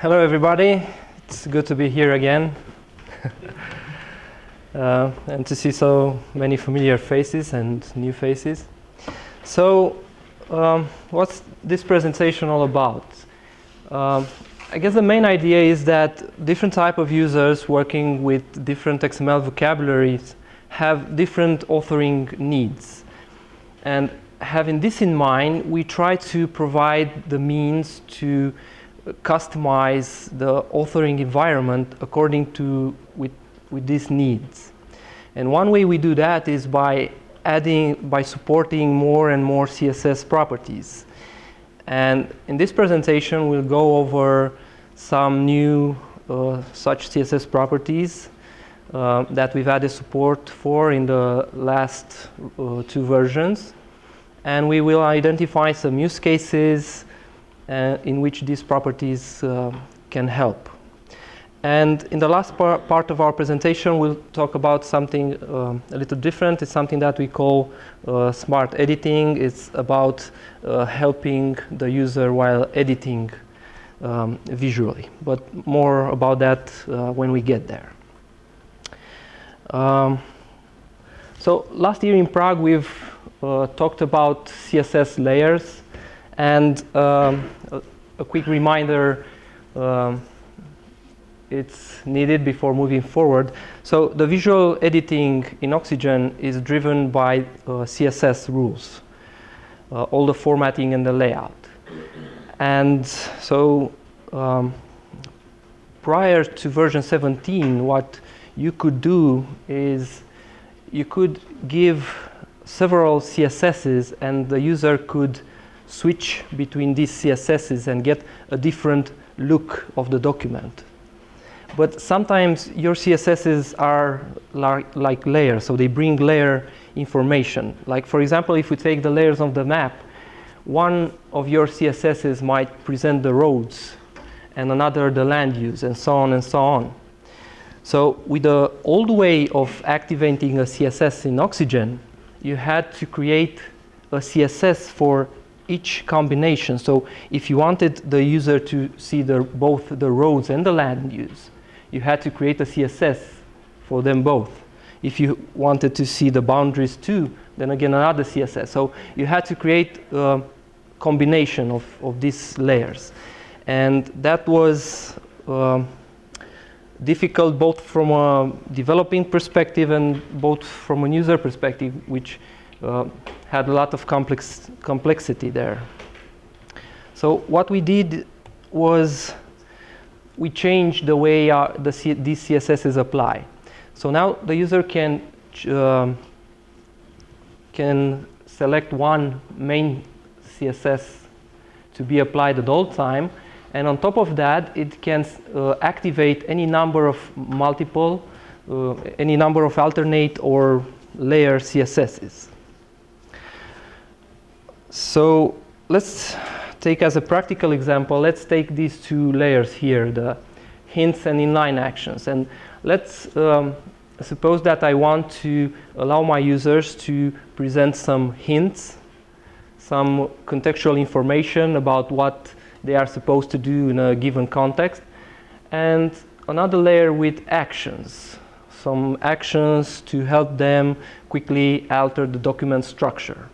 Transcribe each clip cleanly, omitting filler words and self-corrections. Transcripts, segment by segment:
Hello everybody, it's good to be here again and to see so many familiar faces and new faces. So what's this presentation all about? I guess the main idea is that different type of users working with different XML vocabularies have different authoring needs, and having this in mind, we try to provide the means to customize the authoring environment according to with these needs. And one way we do that is by supporting more and more CSS properties. And in this presentation we'll go over some new such CSS properties that we've added support for in the last two versions, and we will identify some use cases in which these properties can help. And in the last part of our presentation, we'll talk about something a little different. It's something that we call smart editing. It's about helping the user while editing visually, but more about that when we get there. So last year in Prague, we've talked about CSS layers. And a quick reminder, it's needed before moving forward. So the visual editing in Oxygen is driven by CSS rules, all the formatting and the layout. And so prior to version 17, what you could do is you could give several CSSs, and the user could switch between these CSSs and get a different look of the document. But sometimes your CSSs are like layers, so they bring layer information. Like for example, if we take the layers of the map, one of your CSSs might present the roads and another the land use, and so on and so on. So with the old way of activating a CSS in Oxygen, you had to create a CSS for each combination. So if you wanted the user to see both the roads and the land use, you had to create a CSS for them both. If you wanted to see the boundaries too, then again another CSS. So you had to create a combination of these layers. And that was difficult both from a developing perspective and both from a user perspective, which had a lot of complexity there. So what we did was we changed the way these CSSs apply. So now the user can select one main CSS to be applied at all time, and on top of that it can activate any number of any number of alternate or layer CSSs. So let's take as a practical example, let's take these two layers here, the hints and inline actions. And let's suppose that I want to allow my users to present some hints, some contextual information about what they are supposed to do in a given context, and another layer with actions, some actions to help them quickly alter the document structure.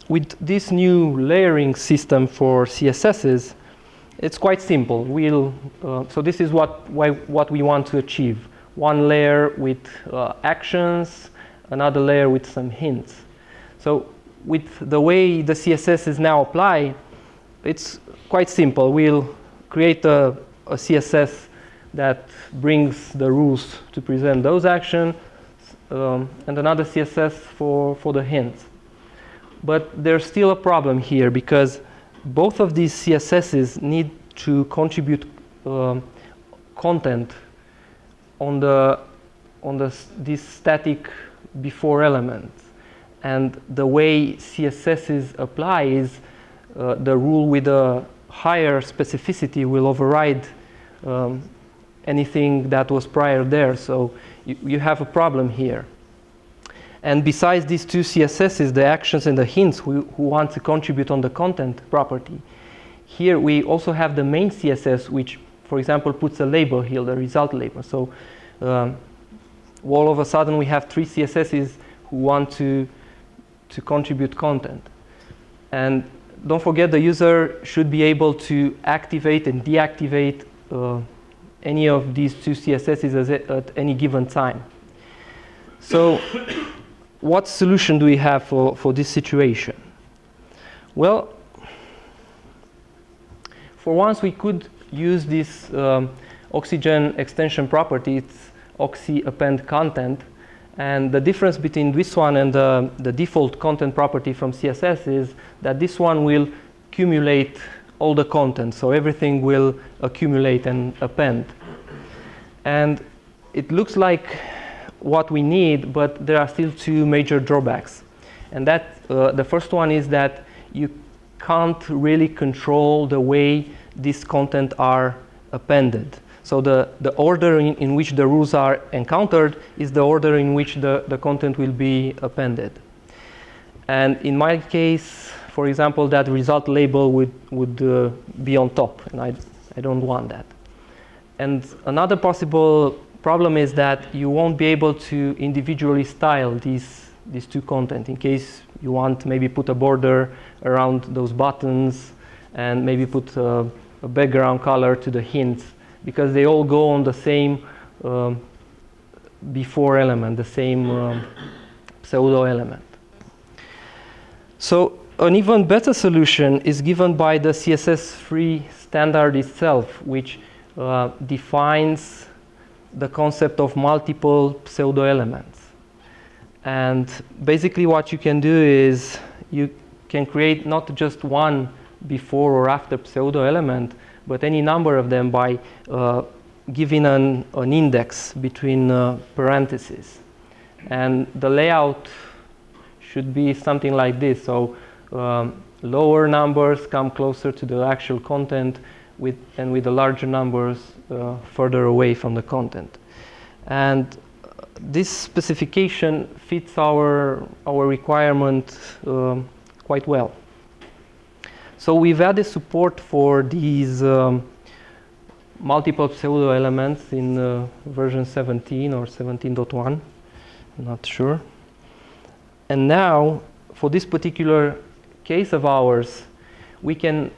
With this new layering system for CSSs, it's quite simple. So this is what we want to achieve. One layer with actions, another layer with some hints. So with the way the CSS is now applied, it's quite simple. We'll create a CSS that brings the rules to present those actions, and another CSS for the hints. But there's still a problem here, because both of these CSSs need to contribute content on this static before element. And the way CSSs apply is the rule with a higher specificity will override anything that was prior there. So you have a problem here. And besides these two CSSs, the actions and the hints who want to contribute on the content property, here we also have the main CSS, which, for example, puts a label here, the result label. So all of a sudden we have 3 CSSs who want to contribute content. And don't forget, the user should be able to activate and deactivate any of these 2 CSSs at any given time. So what solution do we have for this situation? Well, for once we could use this Oxygen extension property. It's oxy append content. And the difference between this one and the default content property from CSS is that this one will accumulate all the content. So everything will accumulate and append. And it looks like what we need, but there are still 2 major drawbacks. And that the first one is that you can't really control the way these content are appended. So the order in which the rules are encountered is the order in which the content will be appended. And in my case, for example, that result label would be on top, and I don't want that. And another possible problem is that you won't be able to individually style these 2 content in case you want maybe put a border around those buttons and maybe put a background color to the hints, because they all go on the same before element, the same pseudo element. So an even better solution is given by the CSS3 standard itself, which defines the concept of multiple pseudo elements. And basically what you can do is you can create not just one before or after pseudo element, but any number of them by giving an index between parentheses. And the layout should be something like this. So lower numbers come closer to the actual content, and with the larger numbers further away from the content. And this specification fits our requirement quite well. So we've added support for these multiple pseudo elements in version 17 or 17.1, not sure. And now, for this particular case of ours, we can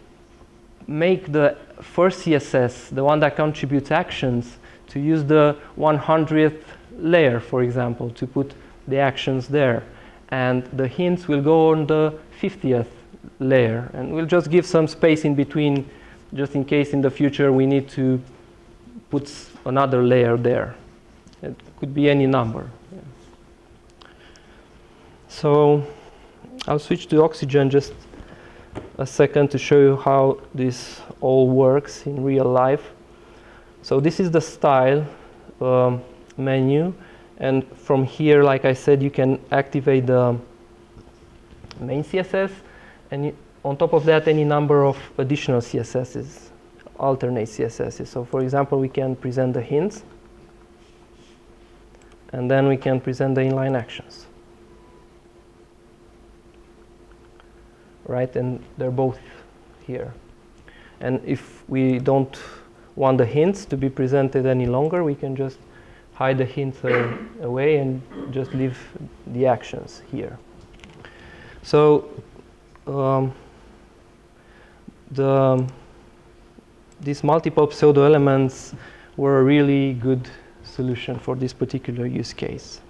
make the first CSS, the one that contributes actions, to use the 100th layer, for example, to put the actions there. And the hints will go on the 50th layer. And we'll just give some space in between, just in case in the future we need to put another layer there. It could be any number. Yeah. So I'll switch to Oxygen just a second to show you how this all works in real life. So this is the style menu, and from here, like I said, you can activate the main CSS, and on top of that, any number of additional CSSs, alternate CSSs. So for example, we can present the hints, and then we can present the inline actions. Right, and they're both here. And if we don't want the hints to be presented any longer, we can just hide the hints away and just leave the actions here. So these multiple pseudo elements were a really good solution for this particular use case.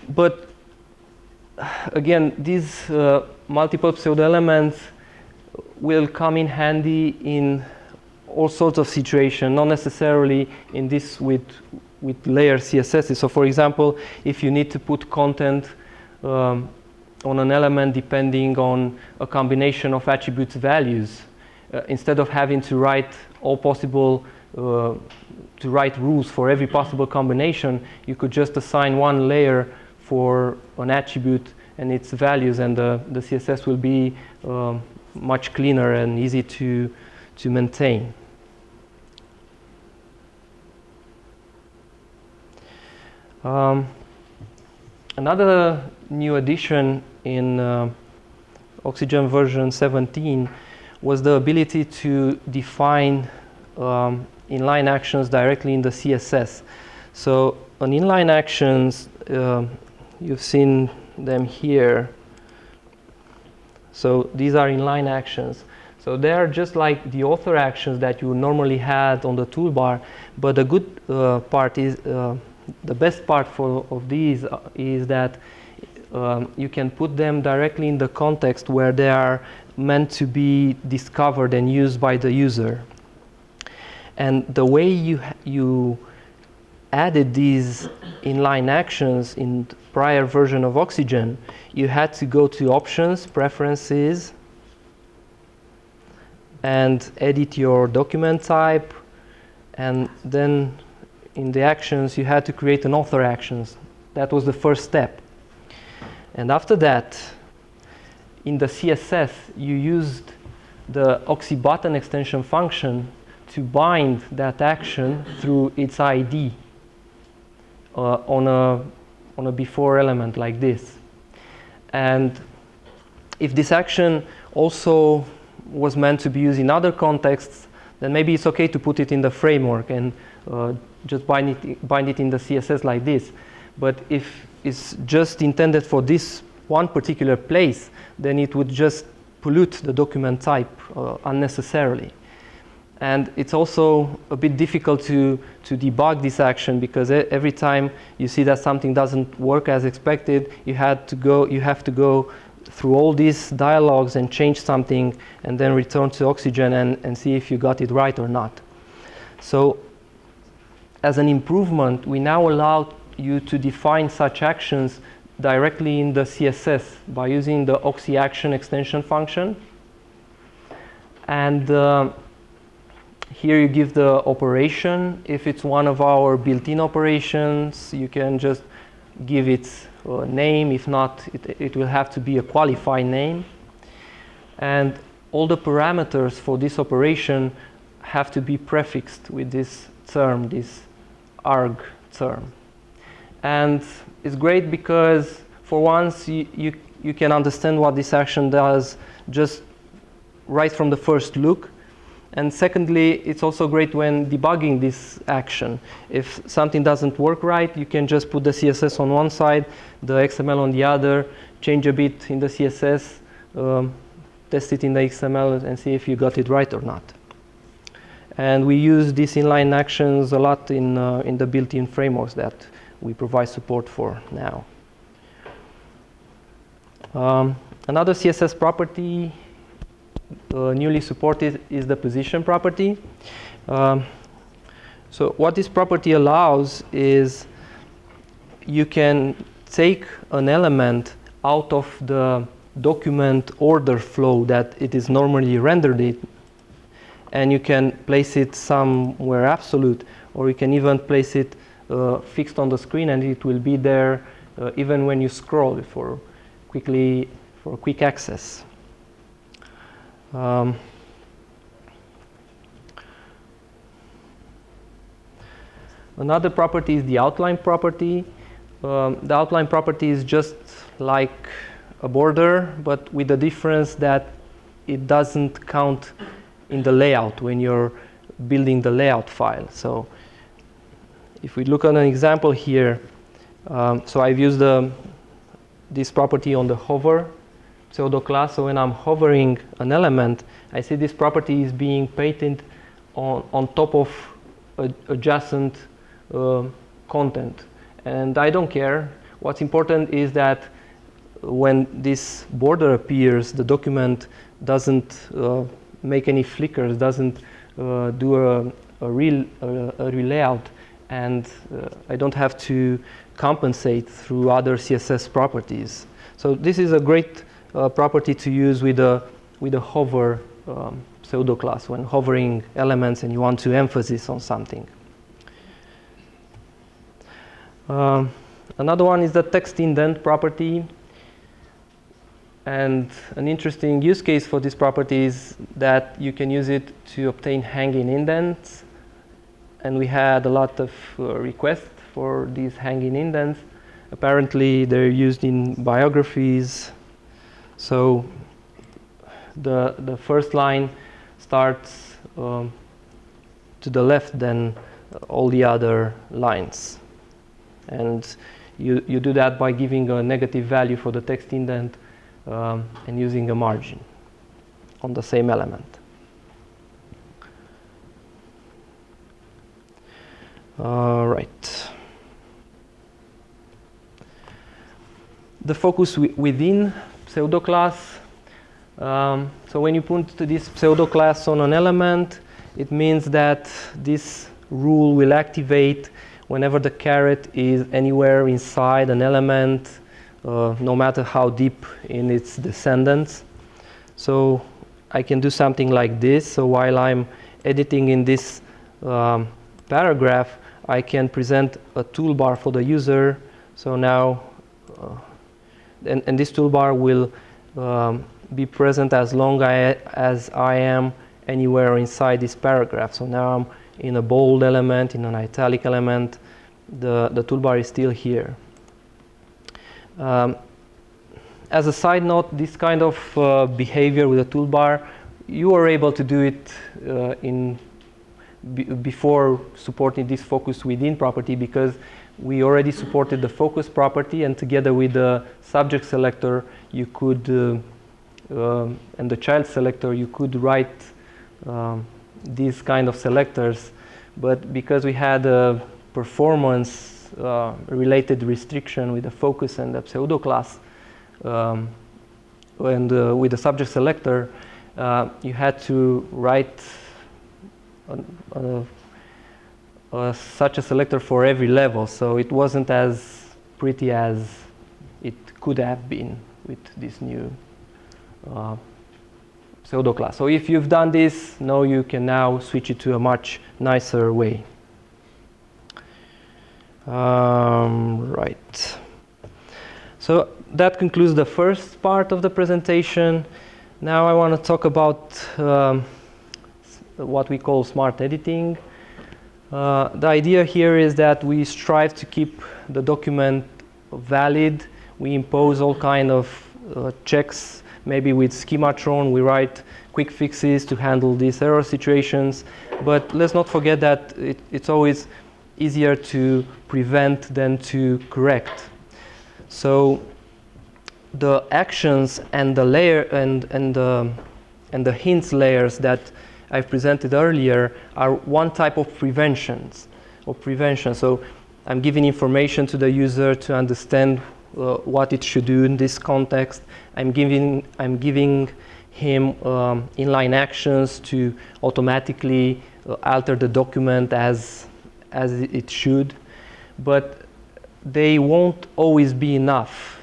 But again, these multiple pseudo elements will come in handy in all sorts of situations, not necessarily in this with layer CSS. So for example, if you need to put content on an element depending on a combination of attributes values, instead of having to write all possible to write rules for every possible combination, you could just assign one layer for an attribute and its values, and the CSS will be much cleaner and easy to maintain. Another new addition in Oxygen version 17 was the ability to define inline actions directly in the CSS. So on inline actions, you've seen them here. So these are inline actions. So they are just like the author actions that you normally had on the toolbar, but the good part is, the best part of these is that you can put them directly in the context where they are meant to be discovered and used by the user. And the way you added these inline actions in the prior version of Oxygen, you had to go to Options, Preferences, and edit your document type, and then in the actions you had to create an author actions. That was the first step. And after that, in the CSS, you used the Oxy button extension function to bind that action through its ID on a before element like this. And if this action also was meant to be used in other contexts, then maybe it's okay to put it in the framework and just bind it in the CSS like this. But if it's just intended for this one particular place, then it would just pollute the document type unnecessarily. And it's also a bit difficult to debug this action, because every time you see that something doesn't work as expected, you have to go through all these dialogues and change something and then return to Oxygen and see if you got it right or not. So as an improvement, we now allow you to define such actions directly in the CSS by using the Oxy action extension function. And here you give the operation. If it's one of our built-in operations, you can just give it a name. If not, it will have to be a qualified name. And all the parameters for this operation have to be prefixed with this term, this arg term. And it's great because for once you can understand what this action does just right from the first look. And secondly, it's also great when debugging this action. If something doesn't work right, you can just put the CSS on one side, the XML on the other, change a bit in the CSS, test it in the XML, and see if you got it right or not. And we use these inline actions a lot in the built-in frameworks that we provide support for now. Another CSS property newly supported is the position property. So what this property allows is you can take an element out of the document order flow that it is normally rendered in, and you can place it somewhere absolute, or you can even place it fixed on the screen, and it will be there even when you scroll for quick access. Another property is the outline property. The outline property is just like a border, but with the difference that it doesn't count in the layout when you're building the layout file. So if we look at an example here, so I've used this property on the hover pseudo-class. So when I'm hovering an element, I see this property is being painted on top of adjacent content. And I don't care. What's important is that when this border appears, the document doesn't make any flickers, doesn't do a relayout, and I don't have to compensate through other CSS properties. So this is a great property to use with a hover pseudo-class when hovering elements and you want to emphasize on something. Another one is the text-indent property. And an interesting use case for this property is that you can use it to obtain hanging indents. And we had a lot of requests for these hanging indents. Apparently, they're used in biographies. So the first line starts to the left than all the other lines. And you do that by giving a negative value for the text indent and using a margin on the same element. Right. The focus within pseudo-class. So when you put this pseudo-class on an element, it means that this rule will activate whenever the caret is anywhere inside an element, no matter how deep in its descendants. So I can do something like this. So while I'm editing in this paragraph, I can present a toolbar for the user. So now, and this toolbar will be present as long as I am anywhere inside this paragraph. So now I'm in a bold element, in an italic element. The toolbar is still here. As a side note, this kind of behavior with a toolbar, you are able to do it before supporting this focus within property, because we already supported the focus property, and together with the subject selector, you could, and the child selector, you could write these kind of selectors. But because we had a performance related restriction with the focus and the pseudo class, and with the subject selector, you had to write such a selector for every level, so it wasn't as pretty as it could have been with this new pseudo class. So if you've done this, now you can now switch it to a much nicer way. Right. So that concludes the first part of the presentation. Now I want to talk about what we call smart editing. The idea here is that we strive to keep the document valid. We impose all kind of checks. Maybe with schematron we write quick fixes to handle these error situations. But let's not forget that it's always easier to prevent than to correct. So the actions and the layer and the hints layers that I've presented earlier are one type of prevention. So I'm giving information to the user to understand what it should do in this context. I'm giving him inline actions to automatically alter the document as it should. But they won't always be enough,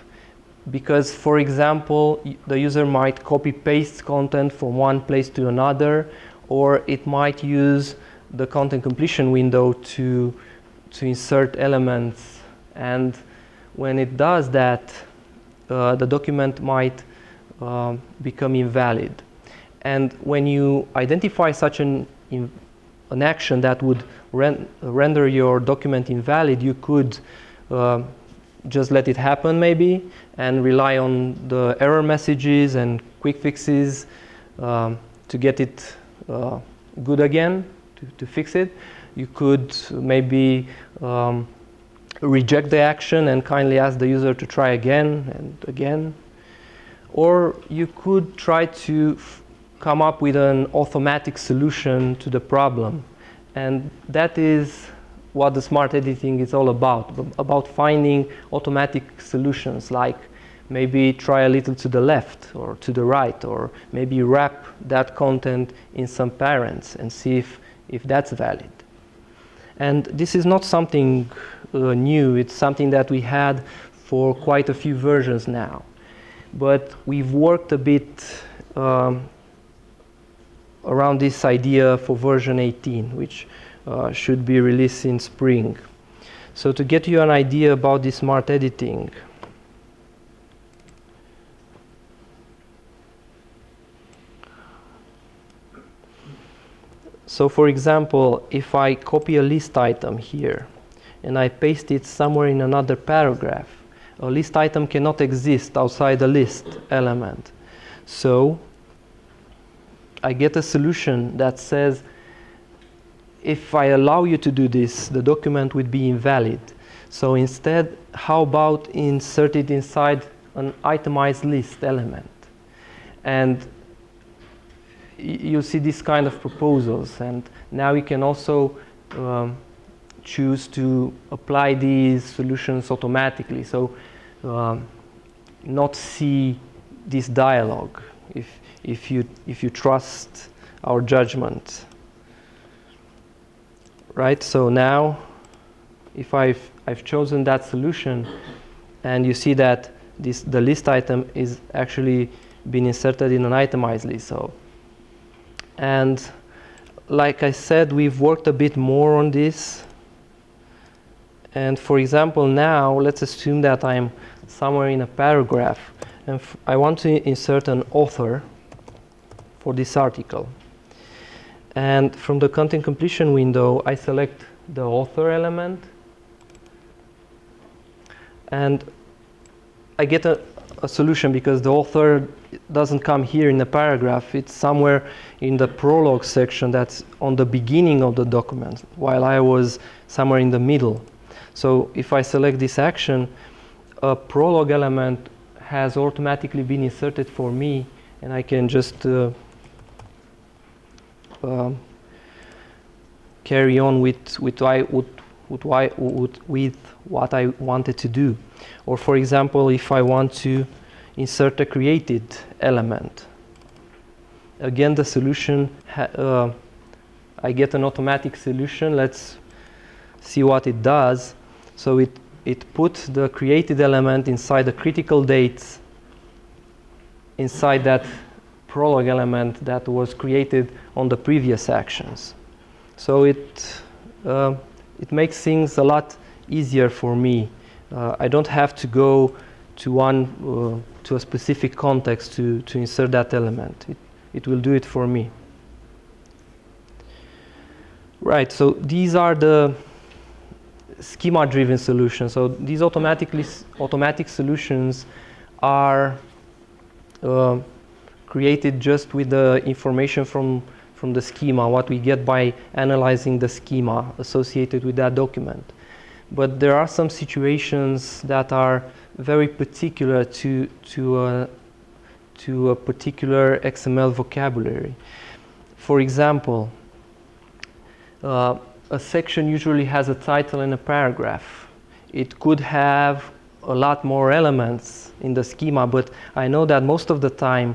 because, for example, the user might copy-paste content from one place to another, or it might use the content completion window to insert elements. And when it does that, the document might become invalid. And when you identify such an action that would render your document invalid, you could just let it happen maybe and rely on the error messages and quick fixes to get it good again, to fix it. You could maybe reject the action and kindly ask the user to try again and again. Or you could try to come up with an automatic solution to the problem. And that is what the smart editing is all about finding automatic solutions, like maybe try a little to the left or to the right, or maybe wrap that content in some parents and see if that's valid. And this is not something new. It's something that we had for quite a few versions now. But we've worked a bit around this idea for version 18, which should be released in spring. So to get you an idea about this smart editing, so for example, if I copy a list item here and I paste it somewhere in another paragraph, a list item cannot exist outside the list element. So I get a solution that says, if I allow you to do this, the document would be invalid. So instead, how about insert it inside an itemized list element? And you see this kind of proposals. And now you can also choose to apply these solutions automatically. So not see this dialogue if you trust our judgment. Right, so now if I've chosen that solution, and you see that the list item is actually been inserted in an itemized list. So, and like I said, we've worked a bit more on this. And for example, now let's assume that I'm somewhere in a paragraph, and I want to insert an author for this article. And from the content completion window, I select the author element, and I get a solution because the author doesn't come here in the paragraph. It's somewhere in the prologue section that's on the beginning of the document, while I was somewhere in the middle. So if I select this action, a prologue element has automatically been inserted for me, and I can just carry on with what I wanted to do. Or for example, if I want to insert a created element, again the solution, I get an automatic solution. Let's see what it does. So it put the created element inside the critical dates, inside that prologue element that was created on the previous actions. So it makes things a lot easier for me. I don't have to go to to a specific context to insert that element. It will do it for me. Right, so these are the schema-driven solutions. So these automatic solutions are created just with the information from the schema, what we get by analyzing the schema associated with that document. But there are some situations that are very particular to a particular XML vocabulary. For example, a section usually has a title and a paragraph. It could have a lot more elements in the schema, but I know that most of the time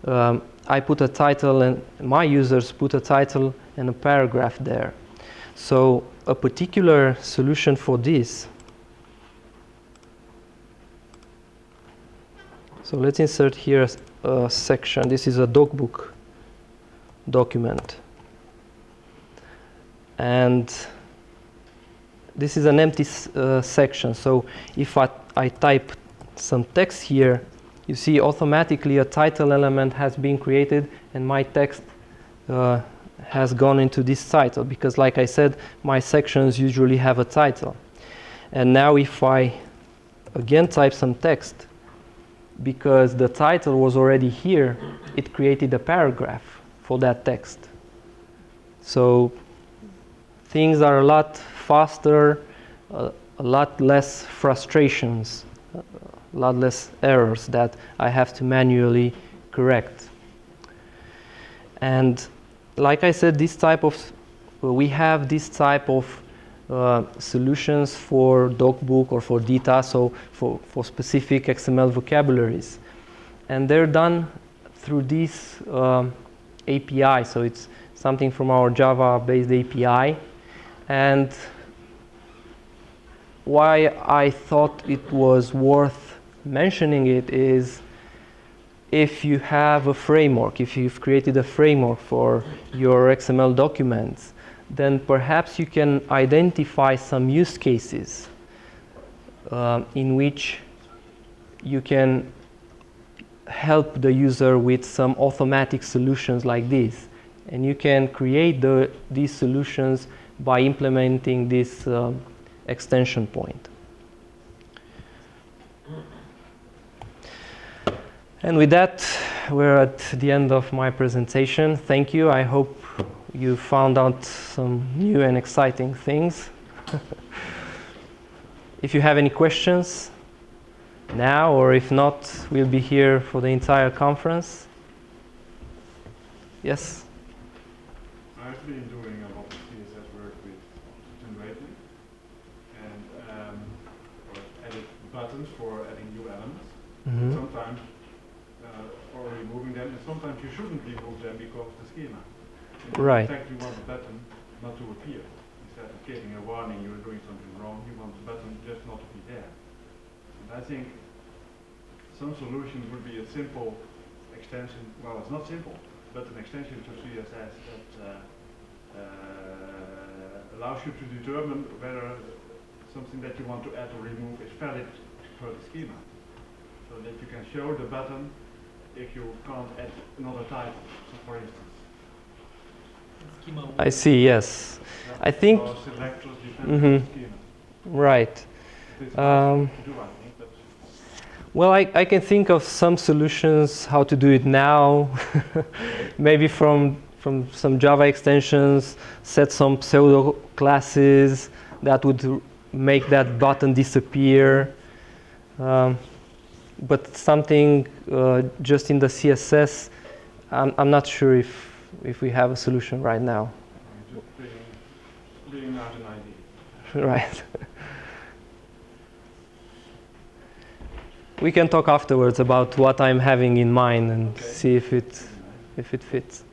I put a title and my users put a title and a paragraph there. So a particular solution for this. So let's insert here a section. This is a docbook document. And this is an empty section. So if I type some text here, you see automatically a title element has been created and my text has gone into this title, because like I said, my sections usually have a title. And now if I again type some text, because the title was already here, it created a paragraph for that text. So things are a lot faster, a lot less frustrations, a lot less errors that I have to manually correct. And like I said, we have this type of solutions for docbook or for data, so for specific XML vocabularies. And they're done through this API, so it's something from our Java-based API. And why I thought it was worth mentioning it is, if you have a framework, if you've created a framework for your XML documents, then perhaps you can identify some use cases in which you can help the user with some automatic solutions like this. And you can create these solutions by implementing this extension point. And with that, we're at the end of my presentation. Thank you. I hope you found out some new and exciting things. If you have any questions now, or if not, we'll be here for the entire conference. Yes? I've been doing a lot of CSS work with generating and edit buttons for adding new elements. Mm-hmm. Sometimes or removing them, and sometimes you shouldn't remove them because of the schema. Right. In fact, you want the button not to appear. Instead of giving a warning you're doing something wrong, you want the button just not to be there. And I think some solution would be a simple extension. Well, it's not simple, but an extension to CSS that allows you to determine whether something that you want to add or remove is valid for the schema. So that you can show the button if you can't add another type, so for instance. I see, yes. I think... Selectors depend on the schema. Right. It's hard to do, I think, but Well, I can think of some solutions how to do it now. Maybe from some Java extensions, set some pseudo-classes that would make that button disappear. But something just in the CSS, I'm not sure if we have a solution right now. just bringing out an idea. Right. We can talk afterwards about what I'm having in mind and see if it fits.